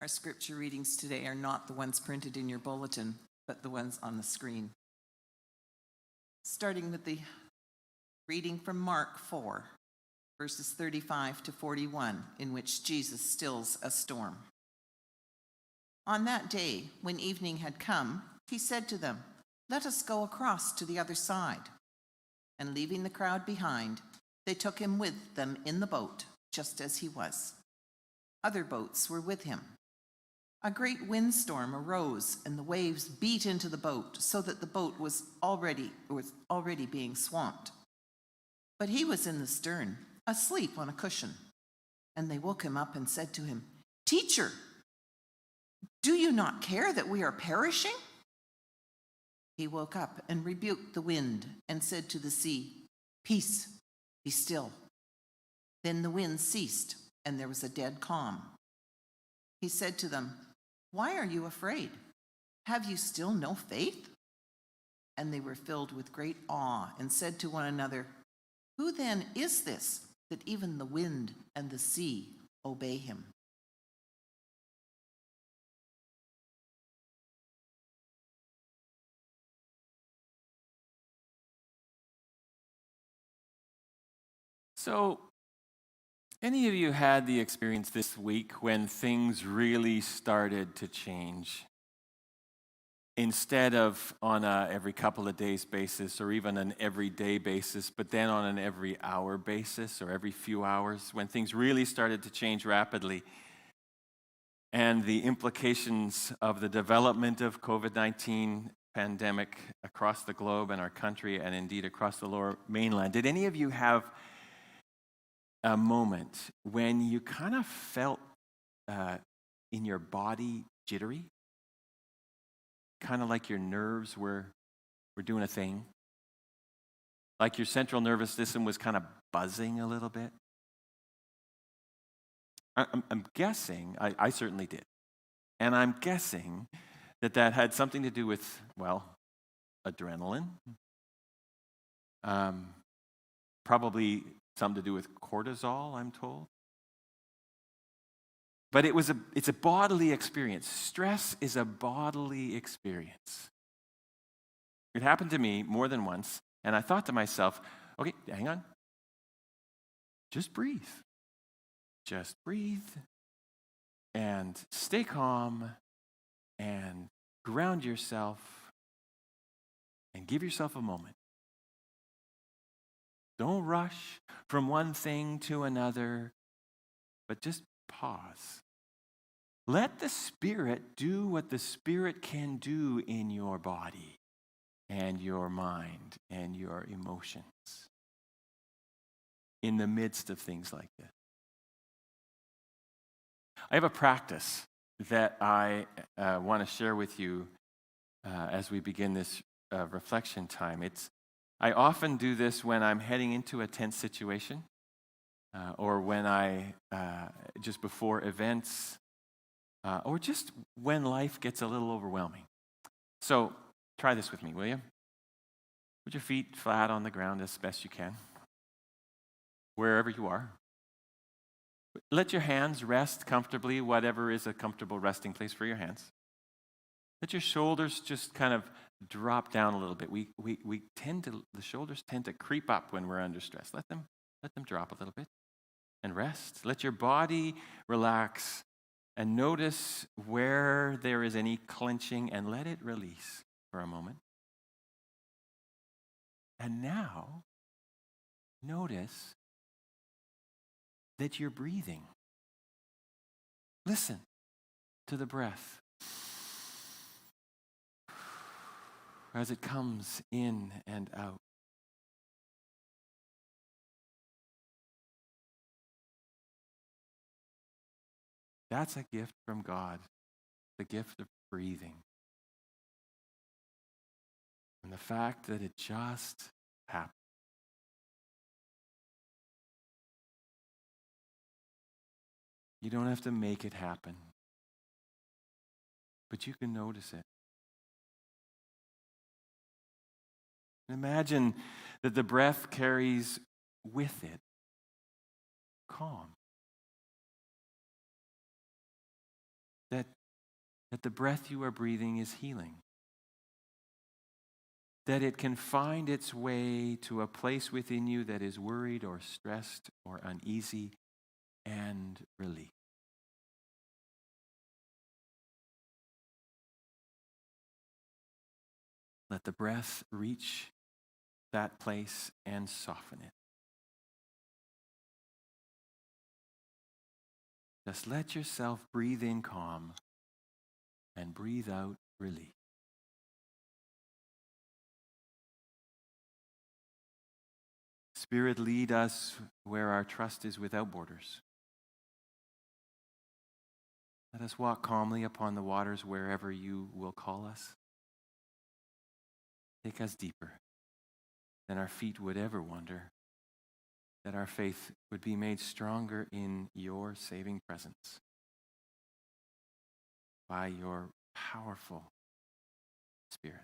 Our scripture readings today are not the ones printed in your bulletin, but the ones on the screen. Starting with the reading from Mark 4, verses 35 to 41, in which Jesus stills a storm. On that day, when evening had come, he said to them, "Let us go across to the other side." And leaving the crowd behind, they took him with them in the boat, just as he was. Other boats were with him. A great windstorm arose, and the waves beat into the boat, so that the boat was already being swamped. But he was in the stern, asleep on a cushion. And they woke him up and said to him, "Teacher, do you not care that we are perishing?" He woke up and rebuked the wind and said to the sea, "Peace, be still." Then the wind ceased, and there was a dead calm. He said to them, "Why are you afraid? Have you still no faith?" And they were filled with great awe and said to one another, "Who then is this, that even the wind and the sea obey him?" So, any of you had the experience this week when things really started to change? Instead of on a every couple of days basis or even an everyday basis, but then on an every hour basis or every few hours, when things really started to change rapidly, and the implications of the development of COVID-19 pandemic across the globe and our country and indeed across the lower mainland. Did any of you have a moment when you kind of felt in your body jittery? Kind of like your nerves were doing a thing? Like your central nervous system was kind of buzzing a little bit? I'm guessing, I certainly did. And I'm guessing that had something to do with, well, adrenaline. Probably something to do with cortisol, I'm told. But it's a bodily experience. Stress is a bodily experience. It happened to me more than once, and I thought to myself, okay, hang on. Just breathe. Just breathe and stay calm and ground yourself and give yourself a moment. Don't rush from one thing to another, but just pause. Let the Spirit do what the Spirit can do in your body and your mind and your emotions in the midst of things like this. I have a practice that I want to share with you as we begin this reflection time. I often do this when I'm heading into a tense situation or when I, just before events, or just when life gets a little overwhelming. So try this with me, will you? Put your feet flat on the ground as best you can, wherever you are. Let your hands rest comfortably, whatever is a comfortable resting place for your hands. Let your shoulders just kind of drop down a little bit. The shoulders tend to creep up when we're under stress. Let them drop a little bit and rest. Let your body relax and notice where there is any clenching and let it release for a moment. And now, notice that you're breathing. Listen to the breath as it comes in and out. That's a gift from God, the gift of breathing. And the fact that it just happened. You don't have to make it happen, but you can notice it. Imagine that the breath carries with it calm. That that the breath you are breathing is healing, that it can find its way to a place within you that is worried or stressed or uneasy and relief. Let the breath reach that place and soften it. Just let yourself breathe in calm and breathe out relief. Spirit, lead us where our trust is without borders. Let us walk calmly upon the waters wherever you will call us. Take us deeper than our feet would ever wander, that our faith would be made stronger in your saving presence by your powerful Spirit.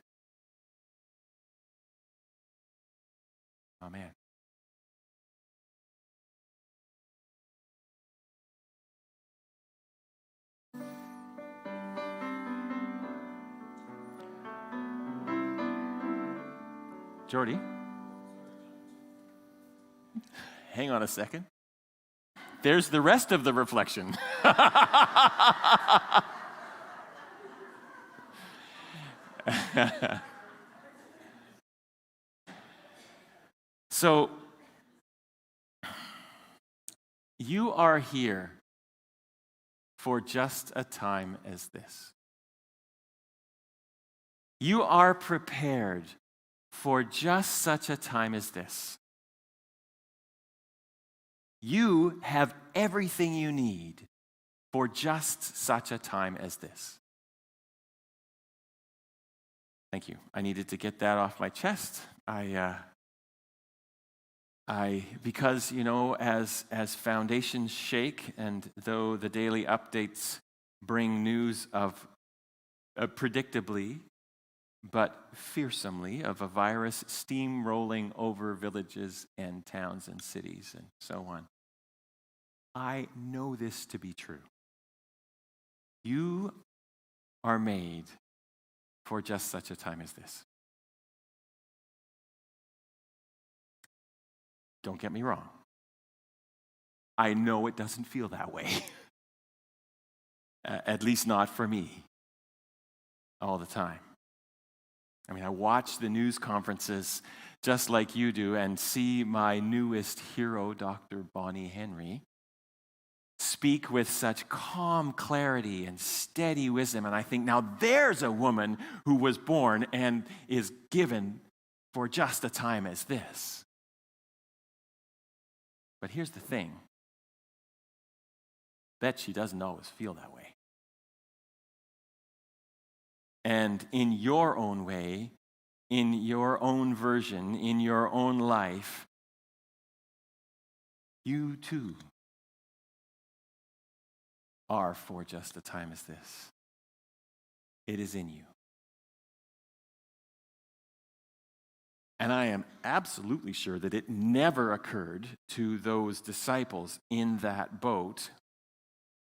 Amen. Jordy, hang on a second. There's the rest of the reflection. So, you are here for just a time as this. You are prepared for just such a time as this. You have everything you need for just such a time as this. Thank you. I needed to get that off my chest. Because, as foundations shake, and though the daily updates bring news of predictably, but fearsomely, of a virus steamrolling over villages and towns and cities and so on, I know this to be true. You are made for just such a time as this. Don't get me wrong. I know it doesn't feel that way. At least not for me all the time. I mean, I watch the news conferences just like you do and see my newest hero, Dr. Bonnie Henry, speak with such calm clarity and steady wisdom. And I think, now there's a woman who was born and is given for just a time as this. But here's the thing. Bet she doesn't always feel that way. And in your own way, in your own version, in your own life, you too are for just a time as this. It is in you. And I am absolutely sure that it never occurred to those disciples in that boat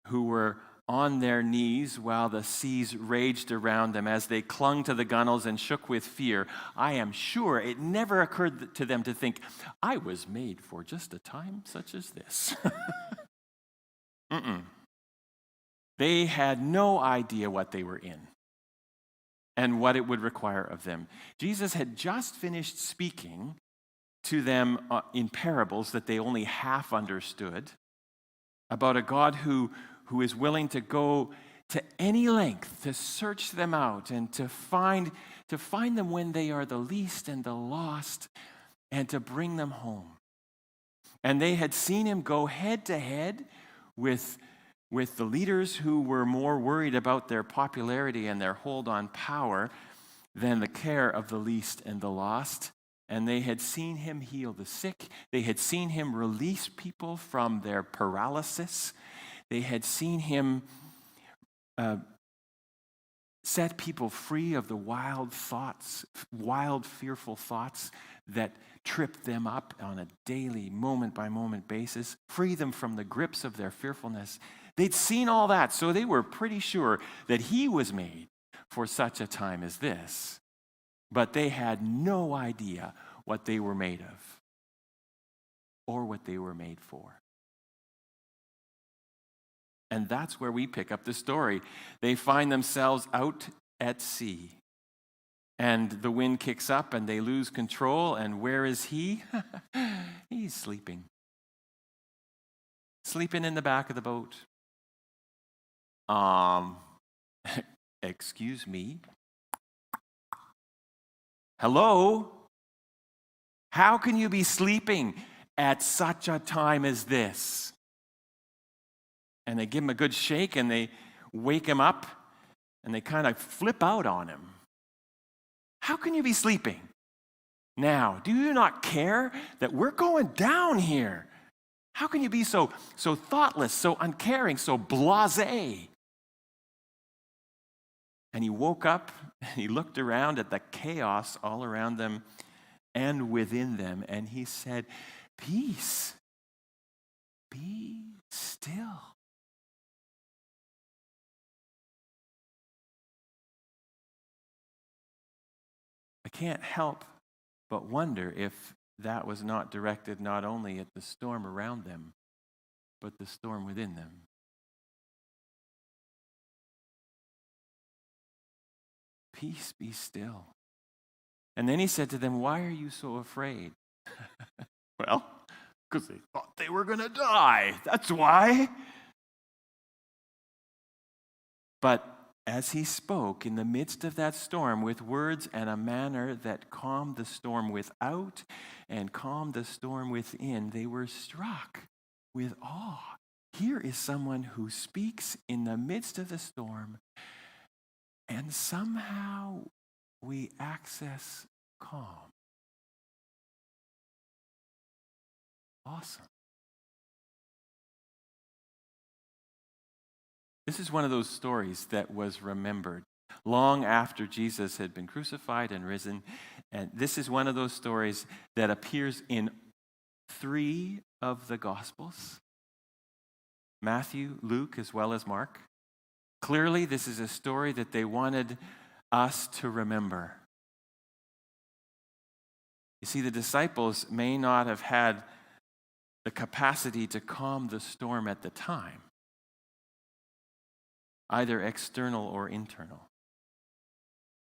who were on their knees while the seas raged around them as they clung to the gunwales and shook with fear. I am sure it never occurred to them to think, I was made for just a time such as this. They had no idea what they were in and what it would require of them. Jesus had just finished speaking to them in parables that they only half understood about a God who is willing to go to any length to search them out and to find them when they are the least and the lost and to bring them home. And they had seen him go head to head with the leaders who were more worried about their popularity and their hold on power than the care of the least and the lost. And they had seen him heal the sick. They had seen him release people from their paralysis. They had seen him set people free of the wild, fearful thoughts that trip them up on a daily, moment-by-moment basis, free them from the grips of their fearfulness. They'd seen all that, so they were pretty sure that he was made for such a time as this. But they had no idea what they were made of or what they were made for. And that's where we pick up the story. They find themselves out at sea. And the wind kicks up and they lose control. And where is he? He's sleeping. Sleeping in the back of the boat. Excuse me? Hello? How can you be sleeping at such a time as this? And they give him a good shake and they wake him up and they kind of flip out on him. How can you be sleeping? Now, do you not care that we're going down here? How can you be so thoughtless, so uncaring, so blasé? And he woke up and he looked around at the chaos all around them and within them, and he said, "Peace, be still." I can't help but wonder if that was not directed not only at the storm around them, but the storm within them. Peace, be still. And then he said to them, "Why are you so afraid?" Well, because they thought they were going to die. That's why. But as he spoke in the midst of that storm with words and a manner that calmed the storm without and calmed the storm within, they were struck with awe. Here is someone who speaks in the midst of the storm, and somehow we access calm. Awesome. This is one of those stories that was remembered long after Jesus had been crucified and risen. And this is one of those stories that appears in 3 of the Gospels: Matthew, Luke, as well as Mark. Clearly, this is a story that they wanted us to remember. You see, the disciples may not have had the capacity to calm the storm at the time, either external or internal.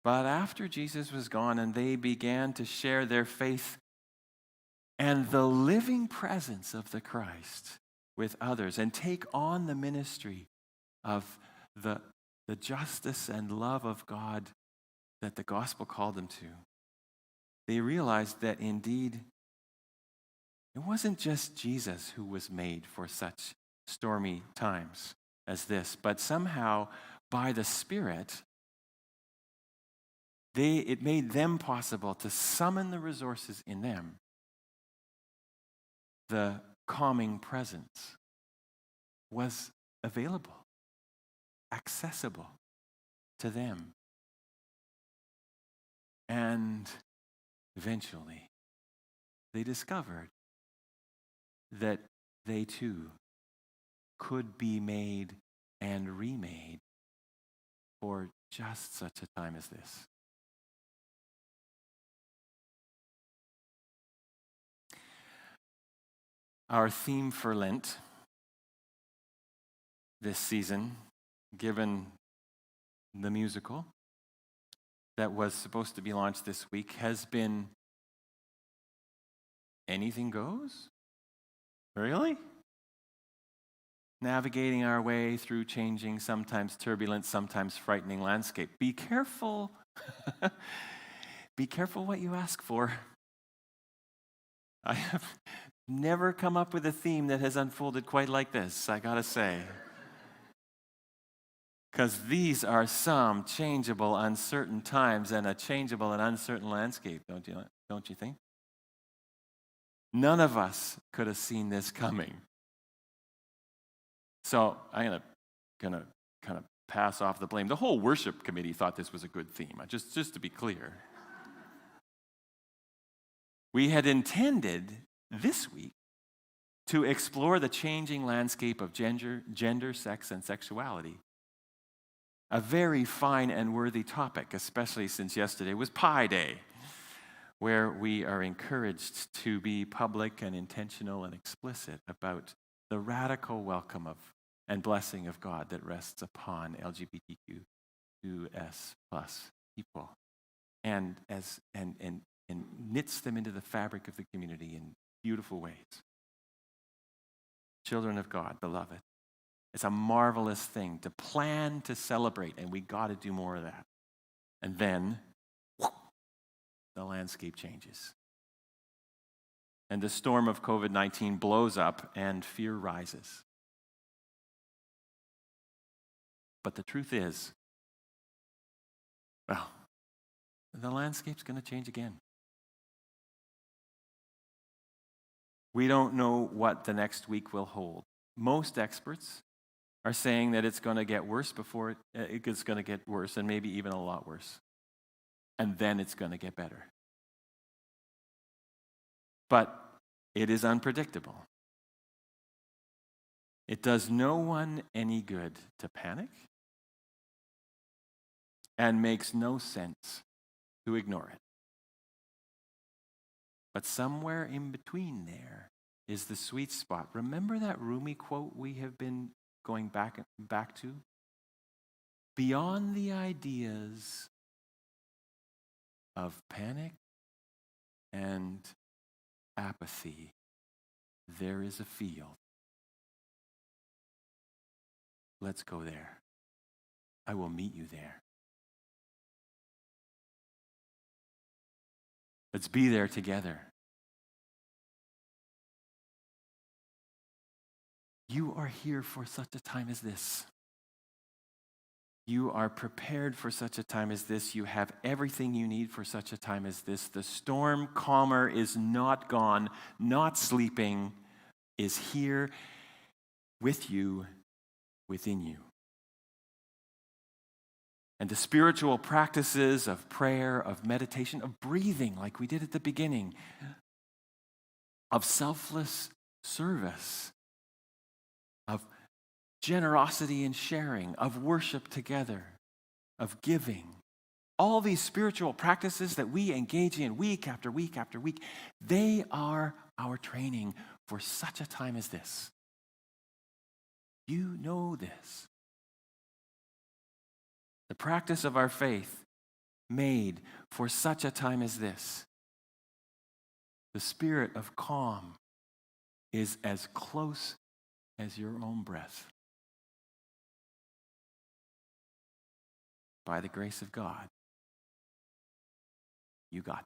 But after Jesus was gone and they began to share their faith and the living presence of the Christ with others and take on the ministry of the justice and love of God that the gospel called them to, they realized that indeed it wasn't just Jesus who was made for such stormy times as this, but somehow by the Spirit, it made them possible to summon the resources in them. The calming presence was available, accessible to them. And eventually, they discovered that they too could be made and remade for just such a time as this. Our theme for Lent this season, given the musical that was supposed to be launched this week, has been anything goes? Really? Navigating our way through changing, sometimes turbulent, sometimes frightening landscape. Be careful. Be careful what you ask for. I have never come up with a theme that has unfolded quite like this, I gotta say. Because these are some changeable, uncertain times and a changeable and uncertain landscape, don't you think? None of us could have seen this coming. So I'm gonna kind of pass off the blame. The whole worship committee thought this was a good theme, just to be clear. We had intended this week to explore the changing landscape of gender, sex, and sexuality. A very fine and worthy topic, especially since yesterday was Pi Day, where we are encouraged to be public and intentional and explicit about the radical welcome of and blessing of God that rests upon LGBTQ2S plus people and knits them into the fabric of the community in beautiful ways. Children of God, beloved, it's a marvelous thing to plan to celebrate, and we got to do more of that. And then the landscape changes. And the storm of COVID-19 blows up and fear rises. But the truth is, well, the landscape's going to change again. We don't know what the next week will hold. Most experts are saying that it's going to get worse before it's going to get worse, and maybe even a lot worse. And then it's going to get better. But it is unpredictable. It does no one any good to panic, and makes no sense to ignore it. But somewhere in between there is the sweet spot. Remember that Rumi quote we have been going back to? Beyond the ideas of panic and apathy, there is a field. Let's go there. I will meet you there. Let's be there together. You are here for such a time as this. You are prepared for such a time as this. You have everything you need for such a time as this. The storm calmer is not gone, not sleeping, is here with you, within you. And the spiritual practices of prayer, of meditation, of breathing, like we did at the beginning, of selfless service, of generosity and sharing, of worship together, of giving. All these spiritual practices that we engage in week after week after week, they are our training for such a time as this. You know this. The practice of our faith made for such a time as this. The spirit of calm is as close as your own breath. By the grace of God, you got